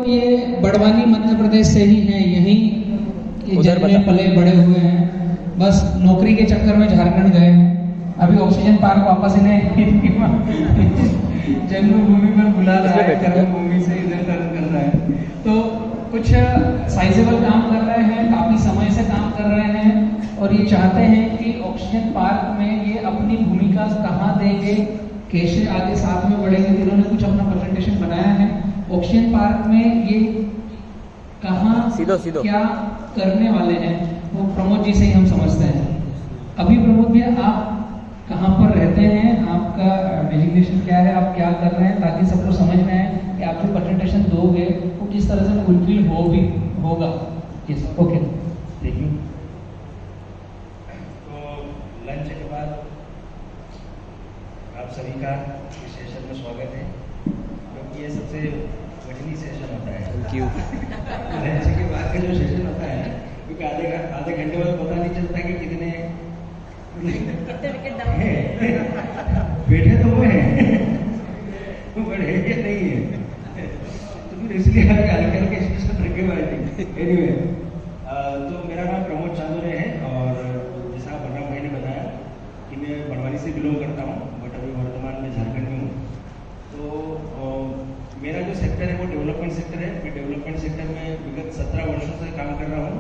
ये बड़वानी मध्य प्रदेश से ही हैं, यहीं जन्मे पले बड़े हुए हैं, बस नौकरी के चक्कर में झारखंड गए हैं। अभी ऑक्सीजन पार्क वापस इन्हें जन्मभूमि पर बुला रहा है, कर्मभूमि से इधर टर्न कर रहा है। तो कुछ साइजेबल काम कर रहे हैं, काफ़ी समय से काम कर रहे हैं और ये चाहते हैं कि ऑक्सीजन पार्क में ये अपनी भूमिका कहाँ देंगे, कैसे आगे साथ में बढ़ेंगे। तो इन्होंने कुछ अपना प्रेजेंटेशन बनाया है। ऑक्सीजन पार्क में ये कहाँ क्या करने वाले हैं वो प्रमोद जी से ही हम समझते हैं। अभी प्रमोद भैया आप कहाँ पर रहते हैं, आपका डेजिग्नेशन क्या है, आप क्या कर रहे हैं, ताकि सबको समझ में आए कि आप जो प्रेजेंटेशन दोगे वो किस तरह से फुलफिल होगा। Yes, okay, thank you. तो लंच के बाद आप सभी का इस सेशन में स्वागत है, क्योंकि ये सबसे कठिन सेशन होता है। Thank you. लंच के बाद का जो सेशन होता है, क्योंकि आधे घंटे बाद पता नहीं चलता कि कितने बैठे तो वो हैं बट है कि नहीं है, तो फिर इसलिए हल्के हल्के सेशन रखे हुए हैं। एनीवे, तो मेरा नाम प्रमोद चांदोरे है और जैसा बलराम भाई ने बताया कि मैं बड़वानी से बिलोंग करता हूँ, बट अभी वर्तमान में झारखंड में हूँ। तो मेरा जो सेक्टर है वो डेवलपमेंट सेक्टर है। मैं डेवलपमेंट सेक्टर में विगत 17 वर्षों से काम कर रहा हूँ,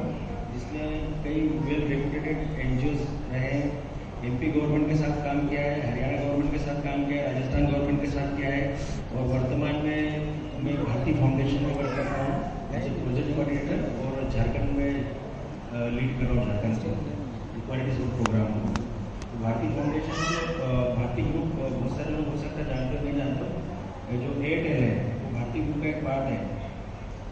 जिसमें कई वेल रेपुटेटेड NGOs रहे, MP गवर्नमेंट के साथ काम किया है, हरियाणा गवर्नमेंट के साथ काम किया है, राजस्थान गवर्नमेंट के साथ किया है और वर्तमान में मैं भारती फाउंडेशन में वर्क कर रहा हूँ एज ए प्रोजेक्ट कोऑर्डिनेटर और झारखंड में लीड कर रहा हूँ झारखंड से इक्वालिटी सूट प्रोग्राम। तो भारती फाउंडेशन में भारती ग्रुप, बहुत सारे लोग हो सकता है जानते हो नहीं जानते हो, जो एयरटेल है वो भारती ग्रुप का एक पार्ट है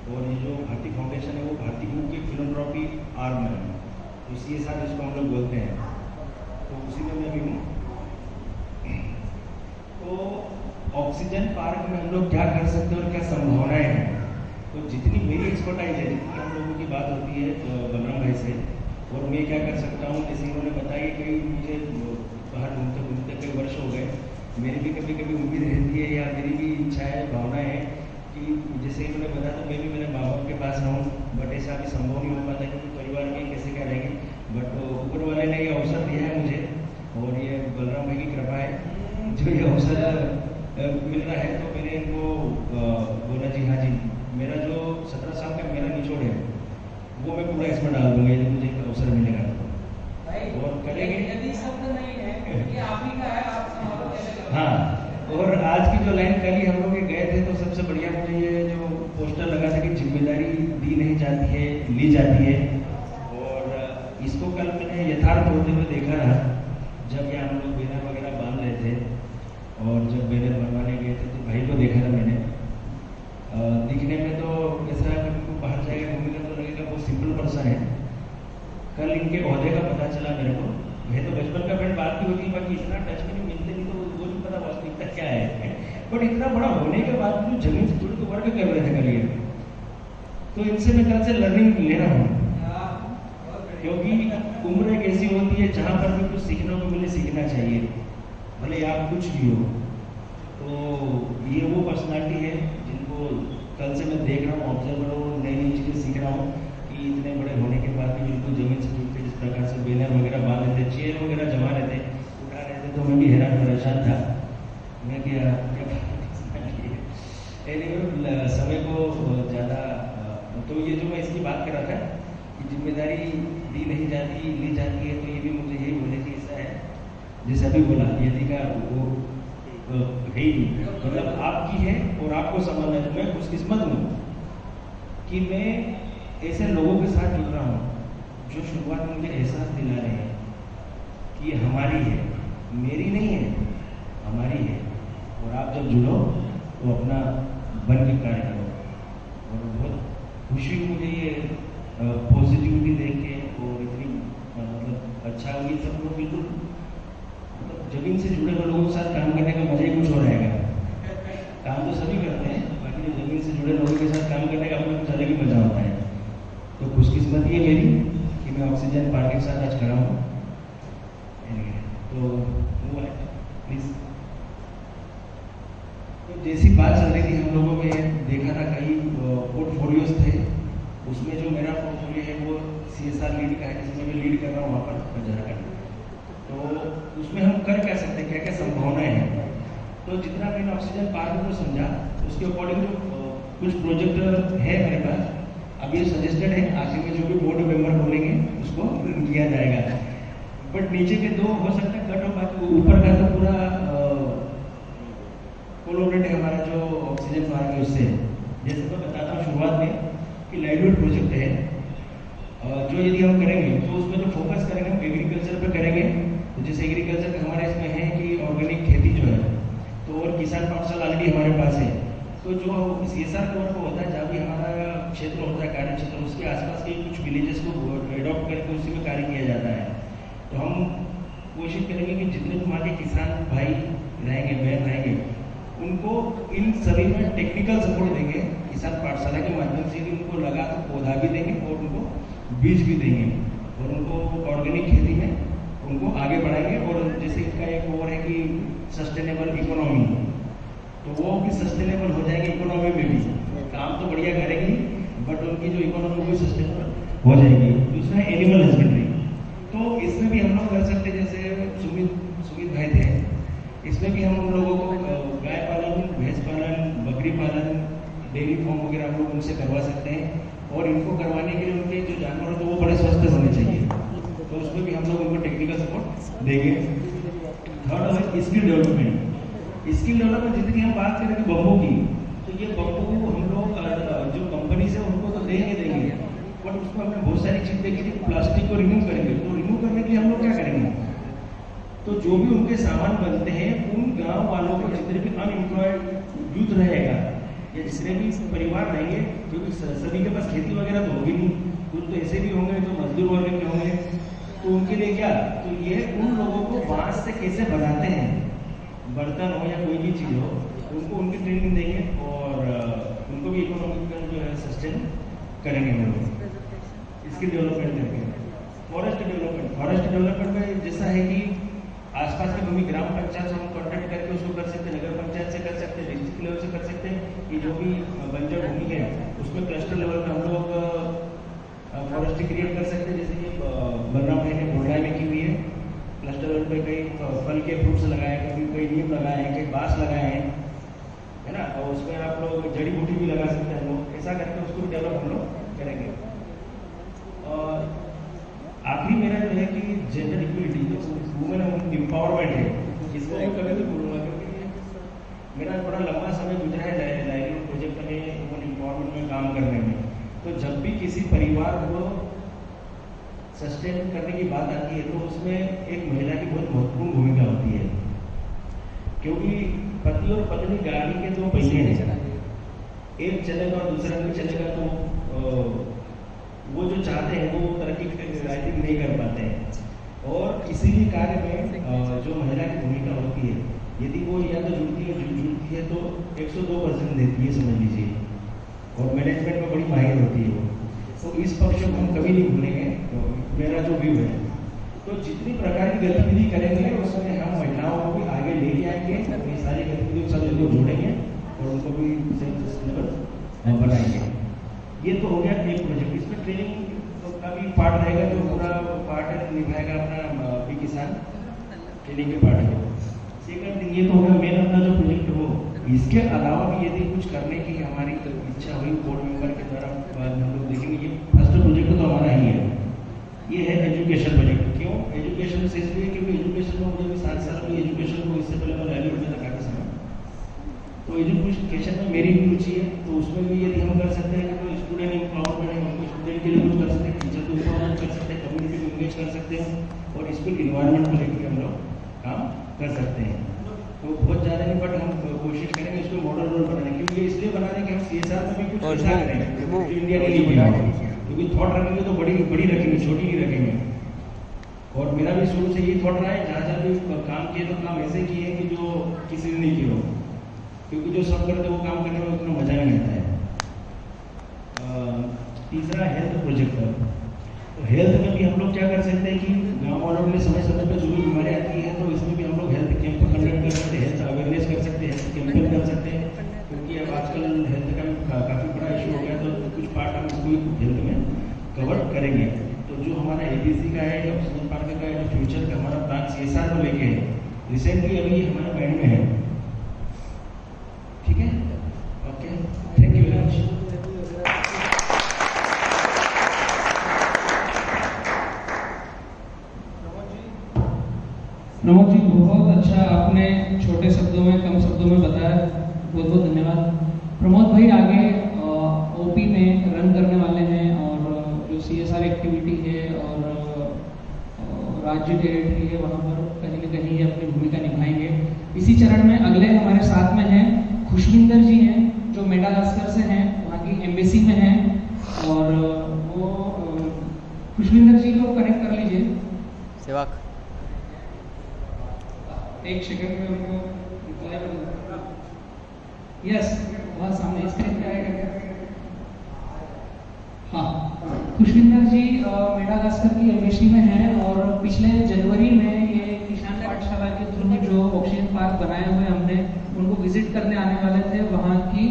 और ये जो भारती फाउंडेशन है वो भारती ग्रुप की फिलॉन्थ्रॉपी आर्म है, तो CSR जिसको हम लोग बोलते हैं, तो उसी में मैं भी हूँ। तो ऑक्सीजन पार्क में हम लोग क्या कर सकते हैं और क्या संभावनाएं हैं, तो जितनी मेरी एक्सपर्टाइज है, जितनी हम लोगों की बात होती है बलराम भाई से, और मैं क्या कर सकता हूँ, जैसे उन्होंने बताया कि मुझे बाहर घूमते घूमते कई वर्ष हो गए, मेरी भी कभी कभी उम्मीद रहती है या मेरी भी इच्छा है, भावना है कि जैसे इन्होंने बताया तो मैं भी मेरे माँ बाप के पास रहूँ, बट ऐसा अभी संभव नहीं हो पाता क्योंकि परिवार में कैसे क्या रहेंगे, बट ऊपर वाले ने ये अवसर दिया है मुझे और ये बलराम भाई की कृपा है जो ये अवसर मिल रहा है। तो मैंने इनको बोला जी हाँ जी, मेरा जो 17 साल का मेरा निचोड़ है वो मैं पूरा इसमें डाल दूंगा यदि मुझे अवसर मिलेगा तो, और करेंगे यदि शब्द नहीं है कि आप ही का है, आप संभालो। हाँ, और आज की जो लाइन कल ही हम लोग गए थे तो सबसे बढ़िया मुझे ये जो पोस्टर लगा था कि जिम्मेदारी दी नहीं जाती है, ली जाती है, और इसको कल मैंने यथार्थ होते हुए देखा था जब यहाँ हम लोग बैनर वगैरह बांध रहे थे और जब बैनर बनवाने गए थे तो भाई को देखा था मैंने। दिखने में तो ऐसा कभी को बाहर जाएगा घूमेगा तो लगेगा वो सिंपल पर्सन है। कल इनके ओहदे का पता चला मेरे को, मैं तो बचपन का फ्रेंड बात भी होती है, बाकी इतना टच में नहीं मिलते, नहीं तो वो नहीं पता वास्तविकता क्या है, बट इतना बड़ा होने के बाद भी जमीन से जुड़ के वर्क कर रहे थे कल ये, तो इनसे मैं कल से लर्निंग ले रहा हूँ, क्योंकि उम्र एक ऐसी होती है जहाँ पर भी कुछ सीखने को मिले सीखना चाहिए, भले आप कुछ भी हो। तो ये वो पर्सनालिटी है जिनको कल से मैं देख रहा हूँ, ऑब्जर्वर हूँ, नई नई चीज़ें सीख रहा हूँ कि इतने बड़े होने के बाद भी बिल्कुल जमीन से जुड़ के जिस प्रकार से बैनर वगैरह बांध लेते, चेयर वगैरह जमा लेते, उठा रहे थे, तो मैं भी हैरान परेशान था। मैं क्या समय को ज़्यादा, तो ये जो मैं इसकी बात कर रहा था कि जिम्मेदारी दी नहीं जाती ली जाती है, तो ये भी मुझे यही बोलने की इच्छा है, जैसे अभी बोला यदि का वो है ही मतलब आपकी है और आपको संभालना है। मैं खुशकिस्मत हूँ कि मैं ऐसे लोगों के साथ जुड़ रहा हूँ जो शुरुआत में मुझे एहसास दिला रहे हैं कि ये हमारी है, मेरी नहीं है, हमारी है, और आप जब जुड़ो तो अपना बन के कार्य करो। और बहुत खुशी हुई मुझे ये पॉजिटिविटी देख के, और इतनी मतलब अच्छा हुई सब लोग बिल्कुल मतलब जमीन से जुड़े हुए लोगों के साथ काम करने का मजा ही कुछ हो रहेगा। काम तो सभी करते हैं, बाकी जो जमीन से जुड़े लोगों के साथ काम करने का अपना कुछ अलग ही मजा होता है। तो खुशकिस्मती है मेरी कि मैं ऑक्सीजन पार्क के साथ आज खड़ा हूँ। तो वो है प्लीज, तो जैसी बात चल रही थी हम लोगों में देखा था कई उसमें जो मेरा पोर्टफोलियो है वो CSR लीड का है, जिसमें मैं लीड कर रहा हूँ वहाँ पर झारखंड। तो उसमें हम कर क्या सकते हैं, क्या क्या संभावनाएं हैं। तो जितना मैंने ऑक्सीजन पार्क को समझा उसके अकॉर्डिंग कुछ प्रोजेक्ट है मेरे पास। अब ये सजेस्टेड है, आगे में जो भी बोर्ड मेंबर बोलेंगे उसको किया जाएगा। बट नीचे के दो हो सकता है कट हो, बाकी ऊपर का तो पूरा कोलोरेट है हमारा जो ऑक्सीजन पार्क है उससे। जैसे मैं बताता हूँ शुरुआत में कि लाइवलीहुड प्रोजेक्ट है, जो यदि हम करेंगे तो उसमें जो फोकस करेंगे हम एग्रीकल्चर पे करेंगे। तो जैसे एग्रीकल्चर हमारे इसमें है कि ऑर्गेनिक खेती जो है, तो और किसान पाठशाला ऑलरेडी हमारे पास है। तो जो CSR कवर को होता है, जहाँ भी हमारा क्षेत्र होता है कार्य क्षेत्र, उसके आसपास के कुछ विलेजेस को एडॉप्ट करके उसी में कार्य किया जाता है। तो हम कोशिश करेंगे कि जितने भी वहाँ के किसान भाई रहेंगे, बहन रहेंगे, उनको इन सभी में टेक्निकल सपोर्ट देंगे। किसान पाठशाला के माध्यम से उनको लगा तो पौधा भी देंगे और उनको बीज भी देंगे और उनको ऑर्गेनिक खेती में उनको आगे बढ़ाएंगे। और जैसे इनका एक और है कि सस्टेनेबल इकोनॉमी, तो वो भी सस्टेनेबल हो जाएंगे इकोनॉमी में भी। काम तो बढ़िया करेंगे बट उनकी जो इकोनॉमी भी सस्टेनेबल हो जाएगी। दूसरा है एनिमल हस्बेंड्री, तो इसमें भी हम लोग कर सकते हैं। जैसे सुमित भाई थे, इसमें भी हम लोगों को गाय पालन, भैंस पालन, बकरी पालन, डेयरी फार्म वगैरह हम लोग उनसे करवा सकते हैं। और इनको करवाने के लिए उनके जो जानवर होते हैं वो बड़े स्वस्थ होने चाहिए, तो उसमें भी हम लोग उनको टेक्निकल सपोर्ट देंगे। थर्ड है स्किल डेवलपमेंट। स्किल डेवलपमेंट जितनी हम बात करेंगे बम्बू की, तो ये बम्बू हम लोग जो कंपनी से उनको तो देंगे, बट उसमें हमने बहुत सारी चीज़ देखी थी। प्लास्टिक को रिमूव करेंगे, तो रिमूव करने के लिए हम लोग क्या करेंगे, तो जो भी उनके सामान बनते हैं उन गांव वालों को, जितने भी अनएम्प्लॉयड यूथ रहेगा या जितने भी परिवार रहेंगे, क्योंकि सभी के पास खेती वगैरह तो होगी नहीं, कुछ तो ऐसे भी होंगे जो मजदूर वर्ग के होंगे, तो उनके लिए क्या, तो ये उन लोगों को बांस से कैसे बनाते हैं, बर्तन हो या कोई भी चीज़ हो, उनको उनकी ट्रेनिंग देंगे और उनको भी इकोनॉमिकल जो है सस्टेन करेंगे हम लोग। स्किल डेवलपमेंट करेंगे। फॉरेस्ट डेवलपमेंट में जैसा है कि आसपास के भूमि ग्राम पंचायत से हम कॉन्टेक्ट करके उसको कर सकते हैं, नगर पंचायत से कर सकते हैं, डिस्ट्रिक्ट लेवल से कर सकते हैं कि जो भी बंजर भूमि है उसमें क्लस्टर लेवल पे हम लोग फॉरेस्ट्री क्रिएट कर सकते हैं। जैसे कि बलराम भाई ने बोलराई में की हुई है, क्लस्टर लेवल पे कई फल के फ्रूट्स लगाए, कई नीम लगाए हैं, कई बांस लगाए हैं, है ना, और उसमें आप लोग जड़ी बूटी भी लगा सकते हैं हम लोग। ऐसा करके उसको डेवलप हम लोग करेंगे। और आखिरी मेरा जो है कि जेंडर इक्वलिटी, जो वुमेन एम्पावरमेंट है, इसको मैं कभी भी बोलूँगा, क्योंकि मेरा बड़ा लंबा समय गुजरा है लाइवलीहुड प्रोजेक्ट में, वुमेन एम्पावरमेंट में काम करने में। तो जब भी किसी परिवार को सस्टेन करने की बात आती है तो उसमें एक महिला की बहुत महत्वपूर्ण भूमिका होती है, क्योंकि पति और पत्नी गाड़ी के दो पहिए हैं, एक चलेगा और दूसरा भी चलेगा, तो वो जो चाहते हैं वो तरक्की आई थिंक नहीं कर पाते हैं। और इसी कार्य में जो महिला की भूमिका होती है, यदि वो या तो जुड़ती है तो 102% देती है, समझ लीजिए, और मैनेजमेंट में बड़ी माहिर होती है वो। तो इस पक्ष को हम कभी नहीं भूलेंगे, तो मेरा जो व्यू है, तो जितनी प्रकार की गतिविधि करेंगे उसमें हम महिलाओं को भी आगे ले जाएंगे, अपनी सारी गतिविधियों के साथ उनको जोड़ेंगे और उनको भी सस्टेनेबल बनाएंगे। ये तो हो गया एक प्रोजेक्ट। इसमें ट्रेनिंग का भी पार्ट रहेगा, जो पूरा पार्ट निभाएगा अपना भी किसान ट्रेनिंग के पार्ट है। सेकंड थिंग ये तो होगा मेन अपना जो प्रोजेक्ट हो। इसके अलावा भी यदि कुछ करने की हमारी इच्छा हुई बोर्ड मेंबर के द्वारा, हम लोग देखेंगे। ये फर्स्ट प्रोजेक्ट तो हमारा ही है, ये है एजुकेशन प्रोजेक्ट। क्यों एजुकेशन से, इसलिए क्योंकि एजुकेशन में मुझे भी 7 साल में एजुकेशन को, इससे पहले मैं लाइवलीहुड में लगा था समय, तो एजुकेशन में मेरी भी रुचि है। तो उसमें भी यदि हम कर सकते हैं कि स्टूडेंट एम्पावरमेंट है, हम स्टूडेंट के लिए कुछ कर सकते हैं, टीचर को एम्पावरमेंट कर सकते हैं, कम्युनिटी को इंगेज कर सकते हैं और स्कूल इन्वायरमेंट को लेकर हम लोग काम कर सकते हैं। तो बहुत ज़्यादा नहीं, बट हम कोशिश करेंगे इसको मॉडल रोल बनाने, क्योंकि इसलिए बनाने कि हम CSR में भी कुछ ऐसा करेंगे जो इंडिया के लिए बनाएंगे, क्योंकि थॉट रखेंगे तो बड़ी रखेंगे, छोटी नहीं रखेंगे। और मेरा भी शुरू से ये थॉट रहा है, जहाँ जहाँ भी काम किए तो काम ऐसे किए कि जो किसी ने नहीं किया हो, क्योंकि जो सब करते वो काम करने में उतना मजा नहीं आता है। तीसरा हेल्थ प्रोजेक्ट। तो हेल्थ में भी हम लोग क्या कर सकते हैं कि गाँव वालों में समय समय पर जो भी बीमारी आती है, तो इसमें भी हम लोग हेल्थ कैंप कंडक्ट कर सकते हैं, हेल्थ अवेयरनेस कर सकते हैं, हेल्थ कैंपेन कर सकते हैं, क्योंकि अब आजकल हेल्थ का काफ़ी बड़ा इशू हो गया। तो कुछ पार्ट हम इसको हेल्थ करेंगे। तो जो हमारा ABC का है, ऑक्सीजन पार्क का है, जो फ्यूचर का हमारा प्लान CSR को लेके है, रिसेंटली अभी हमारे माइंड में है। ठीक है, okay, thank you very much. Pramod ji, बहुत अच्छा आपने छोटे शब्दों में, कम शब्दों में बताया, बहुत बहुत धन्यवाद। प्रमोद भाई आगे OP में रन करने वाले हैं और जो CSR एक्टिविटी है और राज्य टेरिटरी है वहाँ पर कहीं न कहीं अपनी भूमिका निभाएंगे। इसी चरण में अगले हमारे साथ में हैं खुशविंदर जी हैं, जो मेडागास्कर से हैं, वहाँ की एम्बेसी में हैं, और वो खुशविंदर जी को कनेक्ट कर लीजिए। सेवक एक सेकंड में उनको रिप्लाई कर दूंगा। यस, वहाँ सामने स्क्रीन पे आएगा। हाँ, खुशविंदर जी मेडागास्कर की एम्बेसी में हैं और पिछले जनवरी में ये किसान पाठशाला के थ्रू जो ऑक्सीजन पार्क बनाए हुए हमने उनको विजिट करने आने वाले थे। वहाँ की